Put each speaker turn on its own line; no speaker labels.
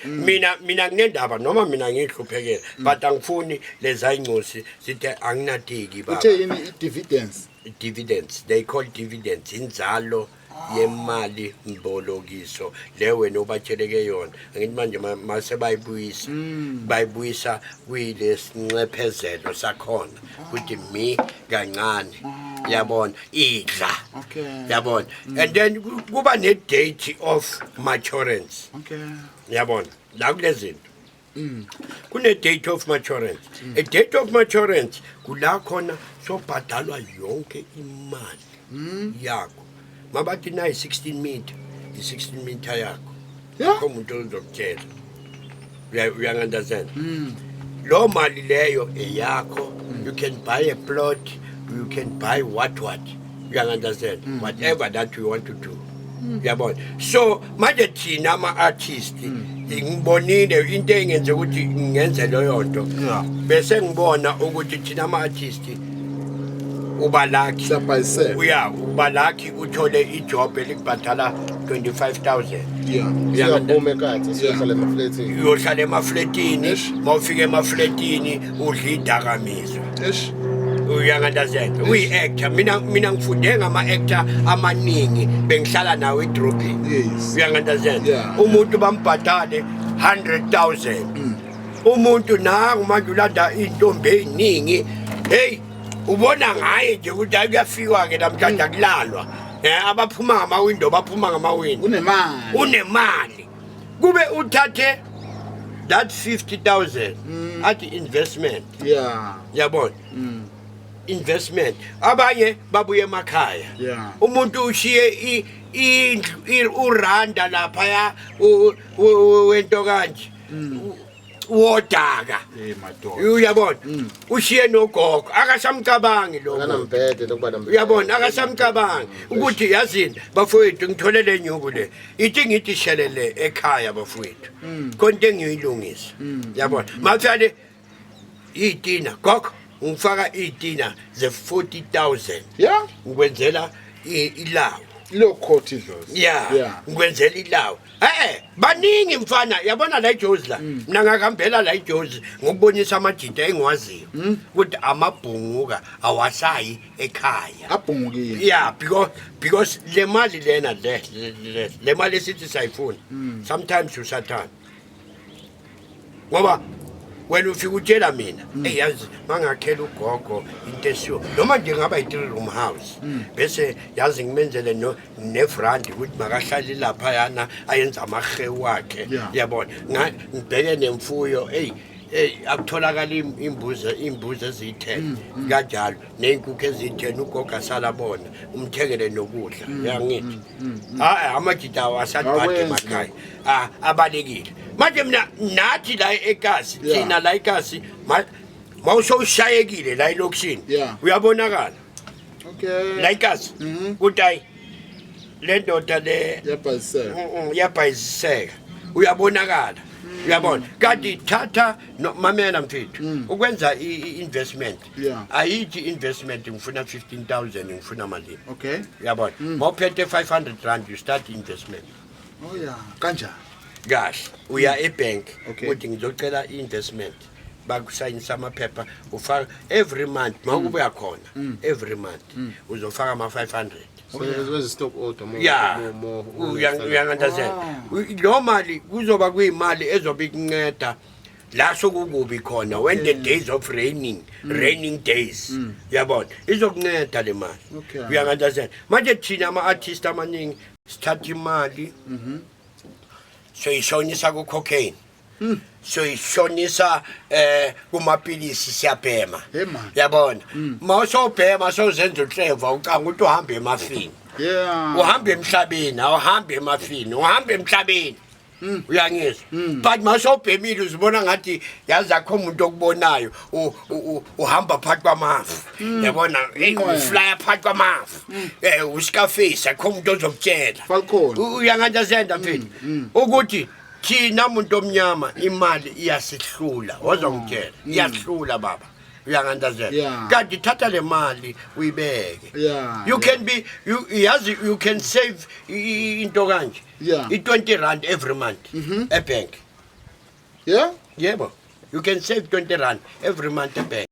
mina kunendaba noma mina ngihluphekela but angifuni leza incosi sithe anginatiki baba
uthe yini
dividends they call dividends inzalo yemali mbolokiso le wena obatsheleke yona ngithi manje mase bayibuyisa kuyilesincephezelo sakhona ukuthi mi kancane yabona idla yabona and then kuba ne date of maturance yabona la kulezinto kune date of maturance a date of maturance kula khona sobhadalwa yonke imali yakho mabathi na 16 meter i16 meter yakho yakho umuntu ozokutshela uyangandazen lo mali leyo eyakho you can buy a plot you can buy what uyangandazen whatever that you want to do yabona so manje thina ama artist ngibonile into engenze ukuthi ngenze leyo nto bese ngibona ukuthi thina ama artist uba lucky uba lucky uthole ijob elikubhadala 25,000
siyaphuma ekhaya siyohlala emafletini
uyohlala emafletini mawufika emafletini udla idakamizwa uyangandazela uyi-actor mina ngifunde ngama-actor amaningi bengihlala nawe edrobheni uyangandazela umuntu bambhadale 100,000 umuntu nangu manje ulanda iy'ntombi ey'ningi hey ubona ngaye nje ukuthi akuyafikwa-ke namhlanje akulalwa abaphuma ngamawindo baphuma ngamawindo unemali kube uthathe that 50,000 athi investment yabona investment abanye babuye emakhaya umuntu ushiye uranda laphaya wento kanje wodaka uyabona ushiye nogogo akasamcabangi lo uyabona akasamcabangi ukuthi yazini bafowethu ngitholele nyuku le ithi ngithi shelele ekhaya bafowethu konke engiyilungisa yabona mafyale itina gogo ngifaka itina ze 40,000 ngikwenzela ilawo
lo khoti idlozi
ngikwenzela ilawo baningi mfana yabona la iJozi la mina ngakambela la iJozi ngokubonisa amajita engiwaziyo ukuthi amabhunguka awasayi ekhaya
abhungukile
because le mali lena le mali esithi sayifuna sometimes usathana ngoba wena ufika utshela mina yazi mangakhela ugogo into esiyo noma nje ngaba yi-3 room house bese yazi ngimenzele nefront ukuthi makahlali lapha yana ayenza amahewu wakhe yabona ngibheke nemfuyo akutholakala imbuzi eziyi-10 kanjalo ney'nkukhu eziyi-10 ugogo asalabona umthengele nokudla yangithi amajita awasadibhade emakhaya abalekile manje mina nathi la ekasi thina la ekasi mawusowushayekile la elokishini uyabonakala la ekasi ukuthi hayi le ndoda le yabhayisiseka uyabonakala uyabona kanti thatha mamela mfethu ukwenza i-investment ayithi investment ngifuna 15,000 ngifuna malini uyabona mawuphethe 500 rand you start investment
kanjani
kahle uya ebank ukuthi ngizocela i-investment bakusayinisa amaphepha ufaka every month mawukubuya khona every month uzofaka ama-500 uyangandazela lo mali kuzoba kuyimali ezobe ikunceda la sokukubi khona when the days of raining days yabona izokunceda le mali uyangandazela manje thina ama-artist amaningi sithatha imali soyishonisa ku-cocaine soyishonisa kumapilisi siyabhema yabona mawusowubhema sowuzenza uhleva ucanga ukuthi uhambe emafini uhambe emhlabeni awuhambe emafini uhambe emhlabeni uyangizwa but masowubhemile uzibona ngathi yazi akho umuntu okubonayo uhamba phakathi kwamafu yabona uflya phakathi kwamafu uScarface akho umuntu ozokutshela uyangandazenda mfethu ukuthi thina umuntu omnyama imali iyasihlula wazongitshela iyahlula baba uyangandazela kanti thatha le mali uyibeke you can be you can save into kanje i-20 rand every month ebank
Yeah?
Yebo. You can save 20 rand every month ebank.